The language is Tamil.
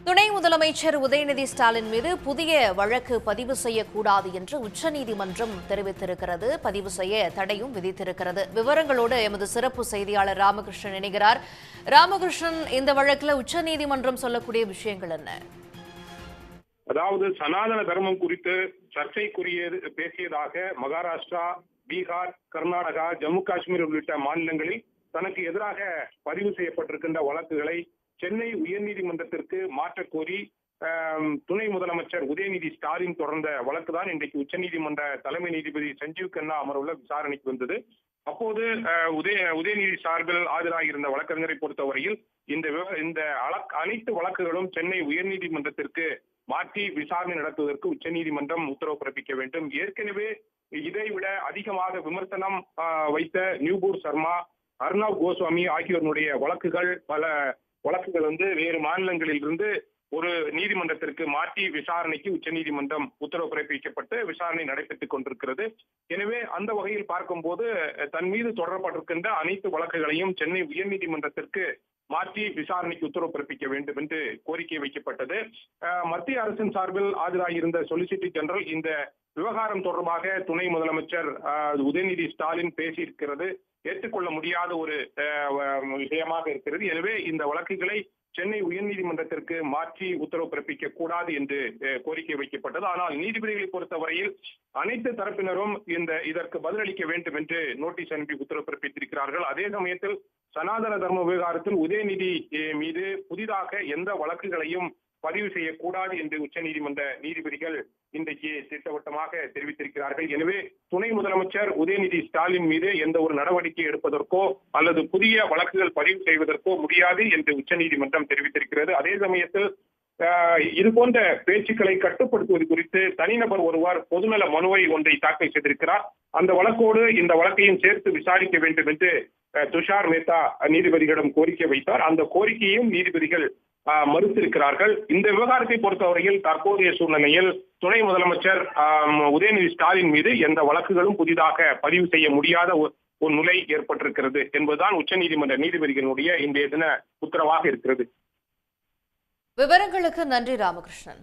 துணை முதலமைச்சர் உதயநிதி ஸ்டாலின் மீது புதிய வழக்கு பதிவு செய்யக்கூடாது என்று உச்சநீதிமன்றம் தெரிவித்திருக்கிறது. பதிவு செய்ய தடையும் விதித்திருக்கிறது. விவரங்களோடு எமது சிறப்பு செய்தியாளர் ராமகிருஷ்ணன் இணைகிறார். ராமகிருஷ்ணன், இந்த வழக்கில் உச்சநீதிமன்றம் சொல்லக்கூடிய விஷயங்கள் என்ன? அதாவது சனாதன தர்மம் குறித்து சர்ச்சைக்குரிய பேசியதாக மகாராஷ்டிரா, பீகார், கர்நாடகா, ஜம்மு காஷ்மீர் உள்ளிட்ட மாநிலங்களில் தனக்கு எதிராக பதிவு செய்யப்பட்டிருக்கின்ற வழக்குகளை சென்னை உயர்நீதிமன்றத்திற்கு மாற்றக் கோரி துணை முதலமைச்சர் உதயநிதி ஸ்டாலின் தொடர்ந்த வழக்குதான் இன்றைக்கு உச்சநீதிமன்ற தலைமை நீதிபதி சஞ்சீவ் கன்னா அமர்வுள்ள விசாரணைக்கு வந்தது. அப்போது உதயநிதி சார்பில் ஆஜராகியிருந்த வழக்கறிஞரை பொறுத்தவரையில் இந்த அனைத்து வழக்குகளும் சென்னை உயர்நீதிமன்றத்திற்கு மாற்றி விசாரணை நடத்துவதற்கு உச்சநீதிமன்றம் உத்தரவு பிறப்பிக்க வேண்டும். ஏற்கனவே இதைவிட அதிகமாக விமர்சனம் வைத்த நியூபூர் சர்மா, அர்ணவ் கோஸ்வாமி ஆகியோருடைய பல வழக்குகள் வேறு மாநிலங்களில் இருந்து ஒரு நீதிமன்றத்திற்கு மாற்றி விசாரணைக்கு உச்சநீதிமன்றம் உத்தரவு பிறப்பிக்கப்பட்டு விசாரணை நடைபெற்றுக் கொண்டிருக்கிறது. எனவே அந்த வகையில் பார்க்கும்போது தன் மீது தொடரப்பட்டிருக்கின்ற அனைத்து வழக்குகளையும் சென்னை உயர்நீதிமன்றத்திற்கு மாற்றி விசாரணைக்கு உத்தரவு பிறப்பிக்க வேண்டும் என்று கோரிக்கை வைக்கப்பட்டது. மத்திய அரசின் சார்பில் ஆஜராகியிருந்த சொலிசிட்டர் ஜெனரல் இந்த விவகாரம் தொடர்பாக துணை முதலமைச்சர் உதயநிதி ஸ்டாலின் பேசியிருக்கிறது ஏற்றுக்கொள்ள முடியாத ஒரு விஷயமாக இருக்கிறது. எனவே இந்த வழக்குகளை சென்னை உயர்நீதிமன்றத்திற்கு மாற்றி உத்தரவு பிறப்பிக்க கூடாது என்று கோரிக்கை வைக்கப்பட்டது. ஆனால் நீதிபதிகளை பொறுத்தவரையில் அனைத்து தரப்பினரும் இதற்கு பதிலளிக்க வேண்டும் என்று நோட்டீஸ் அனுப்பி உத்தரவு பிறப்பித்திருக்கிறார்கள். அதே சமயத்தில் சனாதன தர்ம விவகாரத்தில் உதயநிதி மீது புதிதாக எந்த வழக்குகளையும் பதிவு செய்யக்கூடாது என்று உச்சநீதிமன்ற நீதிபதிகள் இன்றைக்கு திட்டவட்டமாக தெரிவித்திருக்கிறார்கள். எனவே துணை முதலமைச்சர் உதயநிதி ஸ்டாலின் மீது எந்த ஒரு நடவடிக்கை எடுப்பதற்கோ அல்லது புதிய வழக்குகள் பதிவு செய்வதற்கோ முடியாது என்று உச்சநீதிமன்றம் தெரிவித்திருக்கிறது. அதே சமயத்தில் இது போன்ற பேச்சுக்களை கட்டுப்படுத்துவது குறித்து தனிநபர் ஒருவர் பொதுநல மனுவை ஒன்றை தாக்கல் செய்திருக்கிறார். அந்த வழக்கோடு இந்த வழக்கையும் சேர்த்து விசாரிக்க வேண்டும் என்று துஷார் மேத்தா நீதிபதிகளிடம் கோரிக்கை வைத்தார். அந்த கோரிக்கையும் நீதிபதிகள் மறுத்திருக்கிறார்கள். இந்த விவகாரத்தை பொறுத்தவரையில் தற்போதைய சூழ்நிலையில் துணை முதலமைச்சர் உதயநிதி ஸ்டாலின் மீது எந்த வழக்குகளும் புதிதாக பதிவு செய்ய முடியாத ஒரு நிலை ஏற்பட்டிருக்கிறது என்பதுதான் உச்சநீதிமன்ற நீதிபதிகளுடைய இன்றைய தின உத்தரவாக இருக்கிறது. விவரங்களுக்கு நன்றி ராமகிருஷ்ணன்.